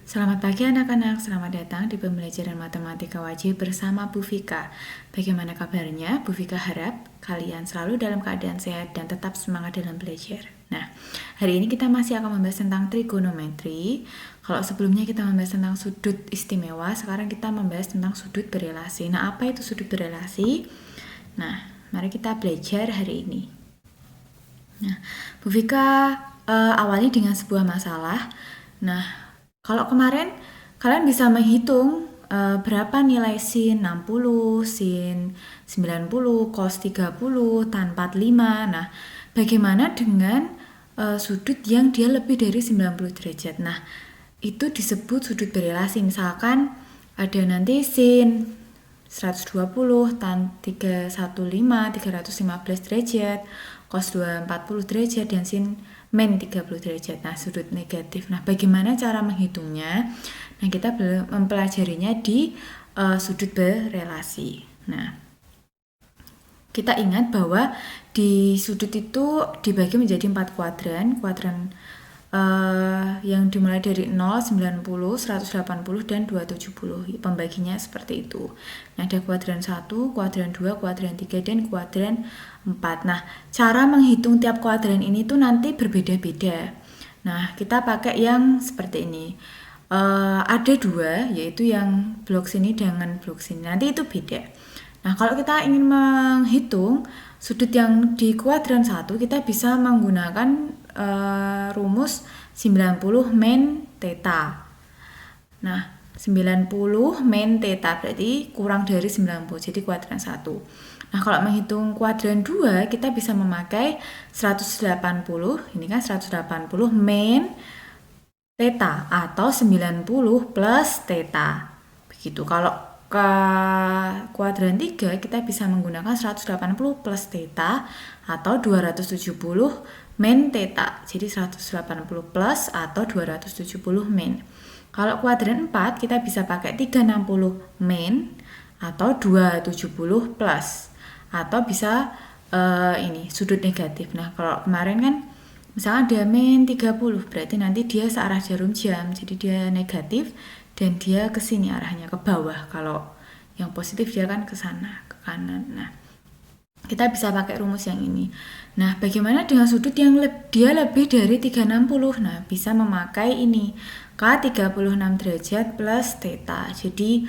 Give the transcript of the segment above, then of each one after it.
Selamat pagi anak-anak, selamat datang di pembelajaran matematika wajib bersama Bu Vika. Bagaimana kabarnya? Bu Vika harap kalian selalu dalam keadaan sehat dan tetap semangat dalam belajar. Nah, hari ini kita masih akan membahas tentang trigonometri. Kalau sebelumnya kita membahas tentang sudut istimewa, sekarang kita membahas tentang sudut berelasi. Nah, apa itu sudut berelasi? Nah, mari kita belajar hari ini. Nah, Bu Vika awali dengan sebuah masalah. Nah, kalau kemarin kalian bisa menghitung berapa nilai sin 60, sin 90, cos 30, tan 45. Nah, bagaimana dengan sudut yang dia lebih dari 90 derajat? Nah, itu disebut sudut berelasi. Misalkan ada nanti sin 120, tan 315, 315 derajat, cos 240 derajat, dan sin min 30 derajat. Nah, sudut negatif. Nah, bagaimana cara menghitungnya? Nah, kita mempelajarinya di sudut berelasi. Nah, kita ingat bahwa di sudut itu dibagi menjadi 4 kuadran. Kuadran yang dimulai dari 0, 90, 180, dan 270. Pembaginya seperti itu. Nah, ada kuadran 1, kuadran 2, kuadran 3, dan kuadran 4. Nah, cara menghitung tiap kuadran ini tuh nanti berbeda-beda. Nah, kita pakai yang seperti ini. Ada dua, yaitu yang blok sini dengan blok sini. Nanti itu beda. Nah, kalau kita ingin menghitung sudut yang di kuadran 1, kita bisa menggunakan rumus 90 min theta. Nah, 90 min theta berarti kurang dari 90, jadi kuadran 1. Nah, kalau menghitung kuadran 2, kita bisa memakai 180, ini kan 180 min theta atau 90 plus theta. Begitu. Kalau ke kuadran 3 kita bisa menggunakan 180 plus theta atau 270 min theta. Jadi 180 plus atau 270 min. Kalau kuadran 4 kita bisa pakai 360 min atau 270 plus atau bisa ini sudut negatif. Nah, kalau kemarin kan misalkan dia min 30, berarti nanti dia searah jarum jam, jadi dia negatif dan dia ke sini arahnya ke bawah. Kalau yang positif dia kan ke sana, ke kanan. Nah, kita bisa pakai rumus yang ini. Nah, bagaimana dengan sudut yang dia lebih dari 360? Nah, bisa memakai ini K36 derajat plus theta. Jadi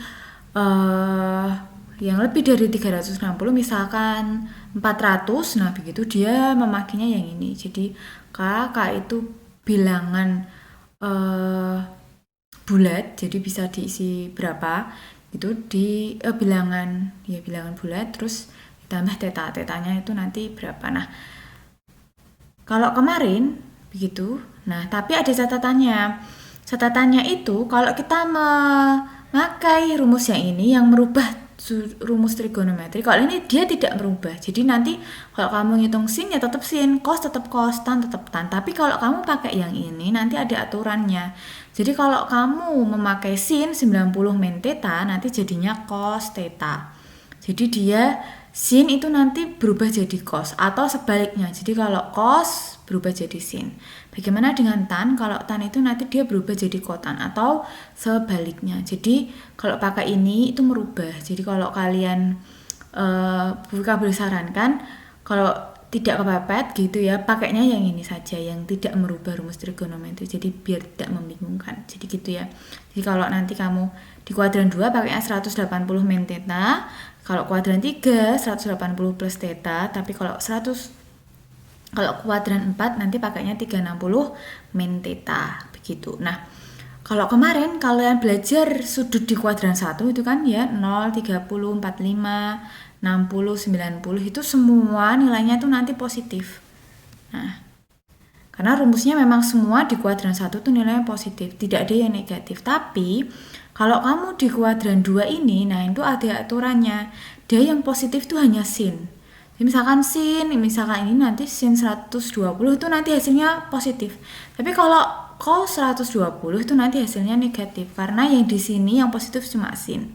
yang lebih dari 360 misalkan 400, nah begitu dia memakainya yang ini. Jadi K itu bilangan bulat, jadi bisa diisi berapa itu di bilangan bulat, terus ditambah tetanya itu nanti berapa. Nah, kalau kemarin begitu. Nah, tapi ada catatannya itu kalau kita memakai rumus yang ini yang merubah rumus trigonometri, kalau ini dia tidak merubah. Jadi nanti kalau kamu ngitung sin ya tetap sin, cos tetap cos, tan tetap tan. Tapi kalau kamu pakai yang ini nanti ada aturannya. Jadi kalau kamu memakai sin 90 min theta nanti jadinya cos theta. Jadi dia sin itu nanti berubah jadi cos atau sebaliknya. Jadi kalau cos berubah jadi sin. Bagaimana dengan tan? Kalau tan itu nanti dia berubah jadi kotan atau sebaliknya. Jadi kalau pakai ini itu merubah. Jadi kalau kalian Buka boleh sarankan kalau tidak kepepet gitu ya, pakainya yang ini saja yang tidak merubah rumus trigonometri. Jadi biar tidak membingungkan. Jadi gitu ya. Jadi kalau nanti kamu di kuadran 2 pakainya 180 min theta, kalau kuadran 3 180 plus theta, tapi kalau kuadran 4 nanti pakainya 360 min theta begitu. Nah, kalau kemarin kalian belajar sudut di kuadran 1 itu kan ya 0, 30, 45, 60, 90 itu semua nilainya itu nanti positif. Nah, karena rumusnya memang semua di kuadran 1 itu nilainya positif, tidak ada yang negatif. Tapi kalau kamu di kuadran 2 ini, nah itu ada aturannya. Dia yang positif itu hanya sin. Jadi misalkan ini nanti sin 120 itu nanti hasilnya positif. Tapi kalau cos 120 itu nanti hasilnya negatif karena yang di sini yang positif cuma sin.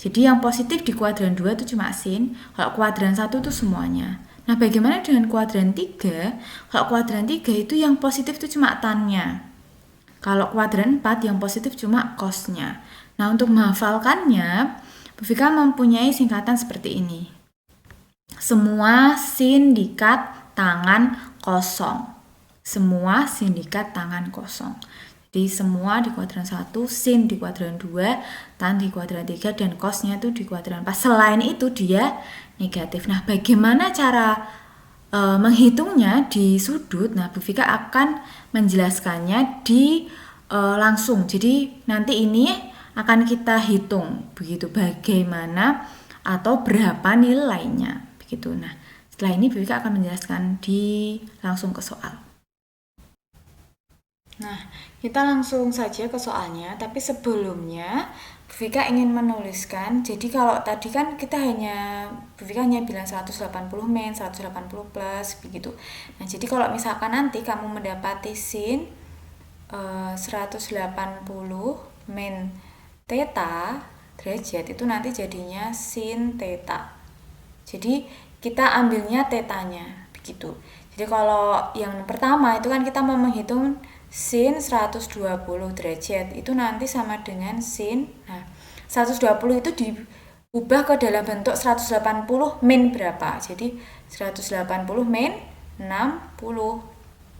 Jadi yang positif di kuadran 2 itu cuma sin, kalau kuadran 1 itu semuanya. Nah, bagaimana dengan kuadran 3? Kalau kuadran 3 itu yang positif itu cuma tannya. Kalau kuadran 4 yang positif cuma cos-nya. Nah, untuk menghafalkannya, Bu Vika mempunyai singkatan seperti ini. Semua sindikat tangan kosong. Semua sindikat tangan kosong. Jadi semua di kuadran 1, sin di kuadran 2, tan di kuadran 3, dan cosnya itu di kuadran 4. Selain itu dia negatif. Nah, bagaimana cara menghitungnya di sudut? Nah, Bu Vika akan menjelaskannya di langsung. Jadi nanti ini akan kita hitung begitu bagaimana atau berapa nilainya begitu. Nah, setelah ini Bu Vika akan menjelaskan di langsung ke soal. Nah, kita langsung saja ke soalnya, tapi sebelumnya Bu Vika ingin menuliskan, jadi kalau tadi kan kita Bu Vika hanya bilang 180 min, 180 plus, begitu. Nah, jadi kalau misalkan nanti kamu mendapati sin 180 min theta derajat, itu nanti jadinya sin theta. Jadi kita ambilnya tetanya, begitu. Jadi kalau yang pertama itu kan kita mau menghitung sin 120 derajat, itu nanti sama dengan sin, nah 120 itu diubah ke dalam bentuk 180 min berapa, jadi 180 min 60.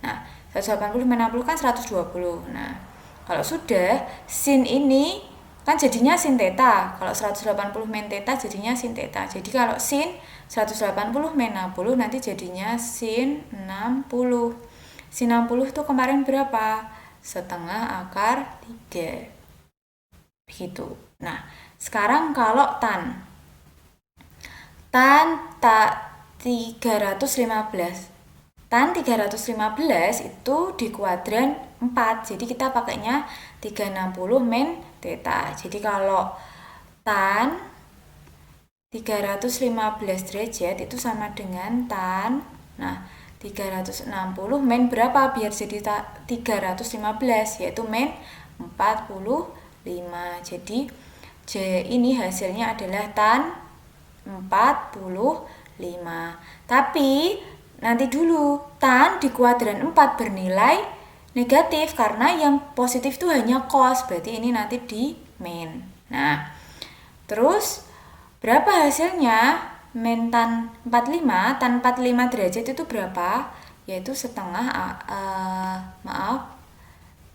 Nah 180 min 60 kan 120. Nah kalau sudah, sin ini kan jadinya sin theta, kalau 180 min theta jadinya sin theta. Jadi kalau sin 180 min 60 nanti jadinya sin 60. Sin 60 itu kemarin berapa? Setengah akar 3. Begitu. Nah, sekarang kalau tan 315. Tan 315 itu di kuadran 4. Jadi kita pakainya 360 min theta. Jadi kalau tan 315 derajat itu sama dengan tan, nah 360 min berapa biar jadi 315, yaitu min 45. Jadi ini hasilnya adalah tan 45. Tapi nanti dulu, tan di kuadran 4 bernilai negatif karena yang positif itu hanya cos, berarti ini nanti di min. Nah, terus berapa hasilnya? Min tan 45, tan 45 derajat itu berapa? Yaitu setengah,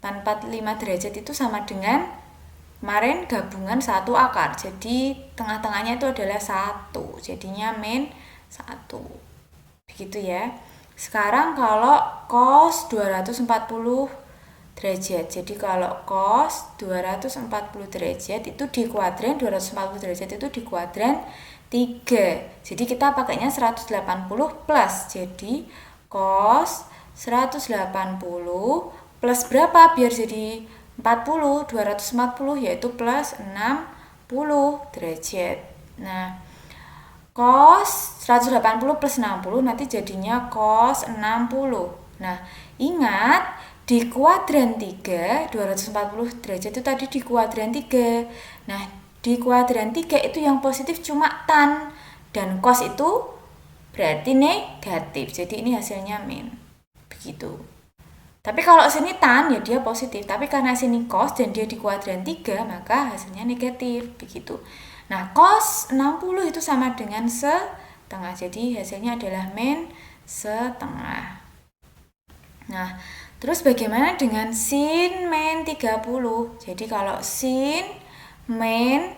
tan 45 derajat itu sama dengan kemarin gabungan 1 akar. Jadi tengah-tengahnya itu adalah 1, jadinya min 1. Begitu ya. Sekarang kalau cos 240 derajat. Jadi kalau cos 240 derajat itu di kuadran 240 derajat itu di kuadran 3. Jadi kita pakainya 180 plus. Jadi cos 180 plus berapa biar jadi 40, 240 yaitu plus 60 derajat. Nah, cos 180 plus 60 nanti jadinya cos 60. Nah, ingat di kuadran 3, 240 derajat itu tadi di kuadran 3. Nah, di kuadran 3 itu yang positif cuma tan, dan cos itu berarti negatif. Jadi ini hasilnya min. Begitu. Tapi kalau sini tan ya dia positif, tapi karena sini cos dan dia di kuadran 3 maka hasilnya negatif. Begitu. Nah, cos 60 itu sama dengan setengah. Jadi hasilnya adalah min setengah. Nah, terus bagaimana dengan sin min 30? Jadi kalau sin min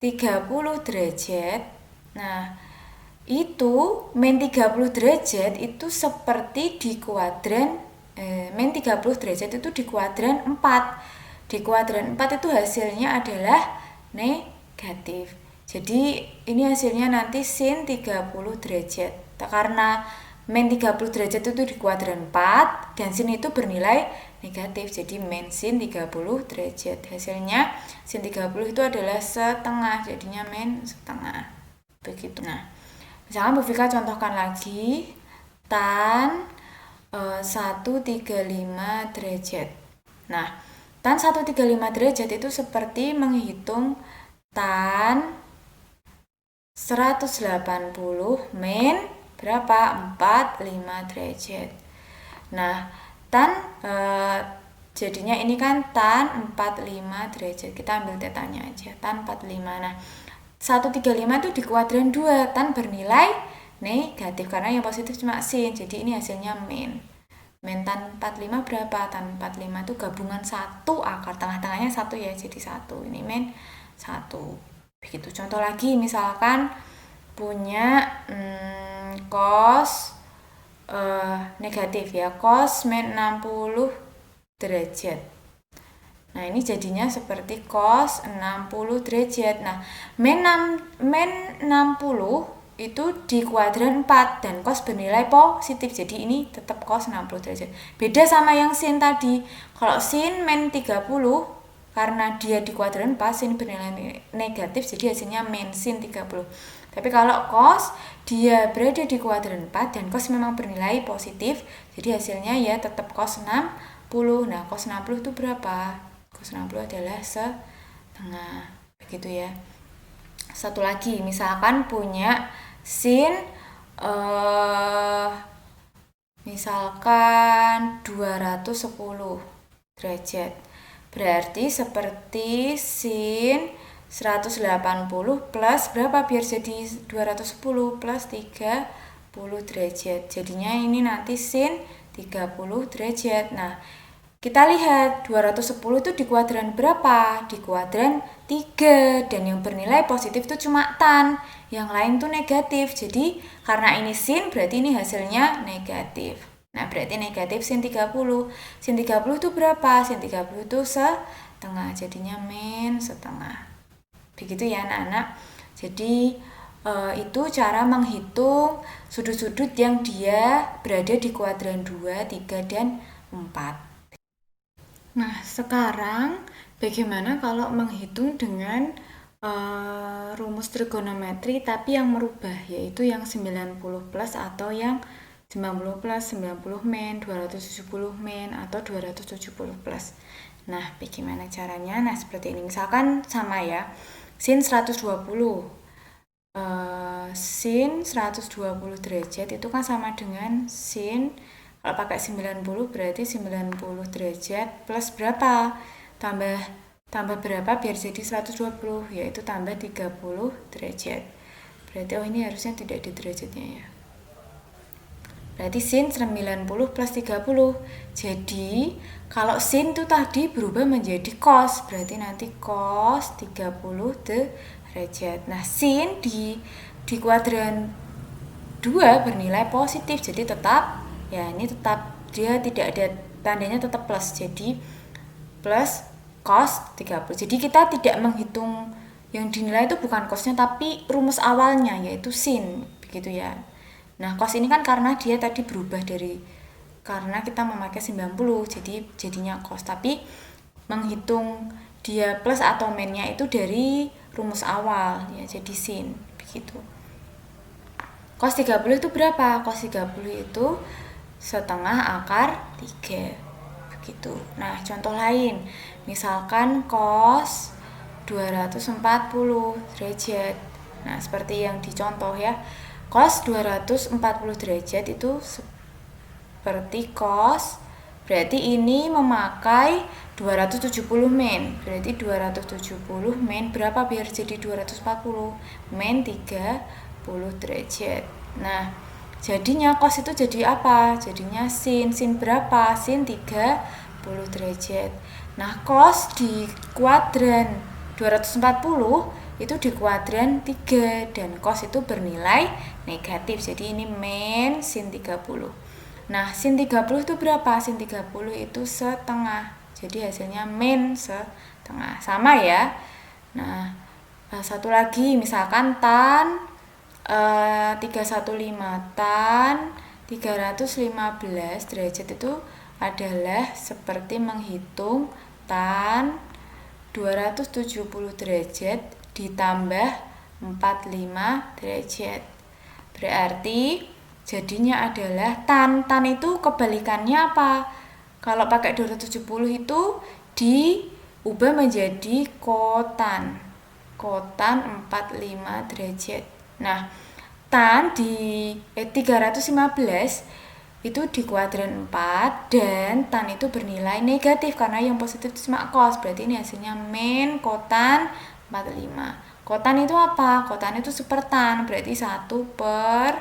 30 derajat, nah itu min 30 derajat itu seperti di kuadran min 30 derajat itu di kuadran 4. Di kuadran 4 itu hasilnya adalah negatif. Jadi ini hasilnya nanti sin 30 derajat. Karena min 30 derajat itu di kuadran 4 dan sin itu bernilai negatif, jadi min sin 30 derajat. Hasilnya sin 30 itu adalah setengah, jadinya min setengah. Begitu. Nah, misalkan Bu Vika contohkan lagi tan 135 derajat. Nah, tan 135 derajat itu seperti menghitung tan 180 min berapa? 45 derajat. Nah, tan jadinya ini kan tan 45 derajat. Kita ambil tetanya aja, tan 45. Nah, 135 itu di kuadran 2, tan bernilai negatif karena yang positif cuma sin. Jadi ini hasilnya min. Min tan 45 berapa? Tan 45 itu gabungan 1 akar, tengah-tengahnya 1 ya, jadi 1. Ini min 1. Begitu. Contoh lagi, misalkan punya cos negatif ya, cos min 60 derajat. Nah, ini jadinya seperti cos 60 derajat. Nah, min 60 itu di kuadran 4 dan cos bernilai positif. Jadi ini tetap cos 60 derajat. Beda sama yang sin tadi. Kalau sin min 30 karena dia di kuadran 4, sin bernilai negatif, jadi hasilnya min sin 30. Tapi kalau cos dia berada di kuadran 4 dan cos memang bernilai positif, jadi hasilnya ya tetap cos 60. Nah, cos 60 itu berapa? Cos 60 adalah setengah. Begitu ya. Satu lagi, misalkan punya sin misalkan 210 derajat. Berarti seperti sin 180 plus berapa biar jadi 210 plus 30 derajat. Jadinya ini nanti sin 30 derajat. Nah, kita lihat 210 itu di kuadran berapa? Di kuadran 3, dan yang bernilai positif itu cuma tan, yang lain tuh negatif. Jadi karena ini sin berarti ini hasilnya negatif. Nah, berarti negatif sin 30. Sin 30 itu berapa? Sin 30 itu setengah, jadinya min setengah. Begitu ya anak-anak. Jadi itu cara menghitung sudut-sudut yang dia berada di kuadran 2, 3, dan 4. Nah, sekarang bagaimana kalau menghitung dengan rumus trigonometri tapi yang merubah, yaitu yang 90 plus atau yang 90 plus, 90 min, 270 min, atau 270 plus. Nah, bagaimana caranya? Nah, seperti ini. Misalkan sama ya, sin 120. Sin 120 derajat itu kan sama dengan sin, kalau pakai 90 berarti 90 derajat plus berapa? Tambah berapa biar jadi 120? Yaitu tambah 30 derajat. Berarti ini harusnya tidak ada derajatnya ya. Berarti sin 90 plus 30. Jadi kalau sin itu tadi berubah menjadi cos, berarti nanti cos 30 derajat. Nah, sin di kuadran 2 bernilai positif, jadi tetap ya, ini tetap dia tidak ada tandanya, tetap plus, jadi plus cos 30. Jadi kita tidak menghitung yang dinilai itu bukan cosnya tapi rumus awalnya, yaitu sin, begitu ya. Nah, cos ini kan karena dia tadi berubah karena kita memakai 90, jadi jadinya cos, tapi menghitung dia plus atau minnya itu dari rumus awal ya, jadi sin, begitu. Cos 30 itu berapa? Cos 30 itu setengah akar 3, begitu. Nah, contoh lain, misalkan cos 240 derajat. Nah, seperti yang dicontoh ya, cos 240 derajat itu seperti cos, berarti ini memakai 270 min, berarti 270 min berapa biar jadi 240? Min 30 derajat. Nah, jadinya cos itu jadi apa? Jadinya sin berapa? Sin 30 derajat. Nah, cos di kuadran 240 itu di kuadran 3 dan cos itu bernilai negatif. Jadi ini min sin 30. Nah, sin 30 itu berapa? Sin 30 itu setengah. Jadi hasilnya min setengah. Sama ya. Nah, satu lagi misalkan tan 315, tan 315 derajat itu adalah seperti menghitung tan 270 derajat ditambah 45 derajat. Berarti jadinya adalah tan itu kebalikannya apa? Kalau pakai 270 itu diubah menjadi kotan 45 derajat. Nah, tan di 315 itu di kuadran 4 dan tan itu bernilai negatif karena yang positif itu cuma cos, berarti ini hasilnya min kotan 45. Kotan itu apa? Kotan itu sepertan, berarti 1 per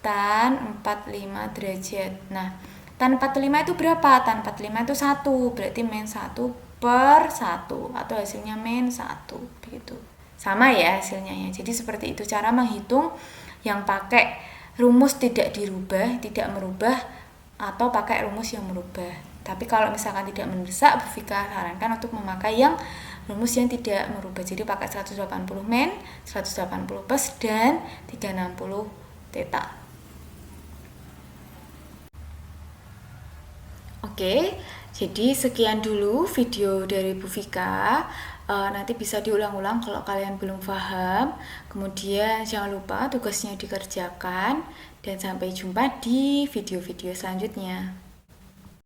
tan 45 derajat. Nah, tan 45 itu berapa? Tan 45 itu 1, berarti min 1 per 1 atau hasilnya min 1 begitu. Sama ya hasilnya ya. Jadi seperti itu cara menghitung yang pakai rumus tidak dirubah, tidak merubah, atau pakai rumus yang merubah. Tapi kalau misalkan tidak mendesak, Bu Vika sarankan untuk memakai yang rumus yang tidak merubah. Jadi pakai 180 min, 180 plus, dan 360 theta. Oke, jadi sekian dulu video dari Bu Vika. Nanti bisa diulang-ulang kalau kalian belum paham. Kemudian jangan lupa tugasnya dikerjakan. Dan sampai jumpa di video-video selanjutnya.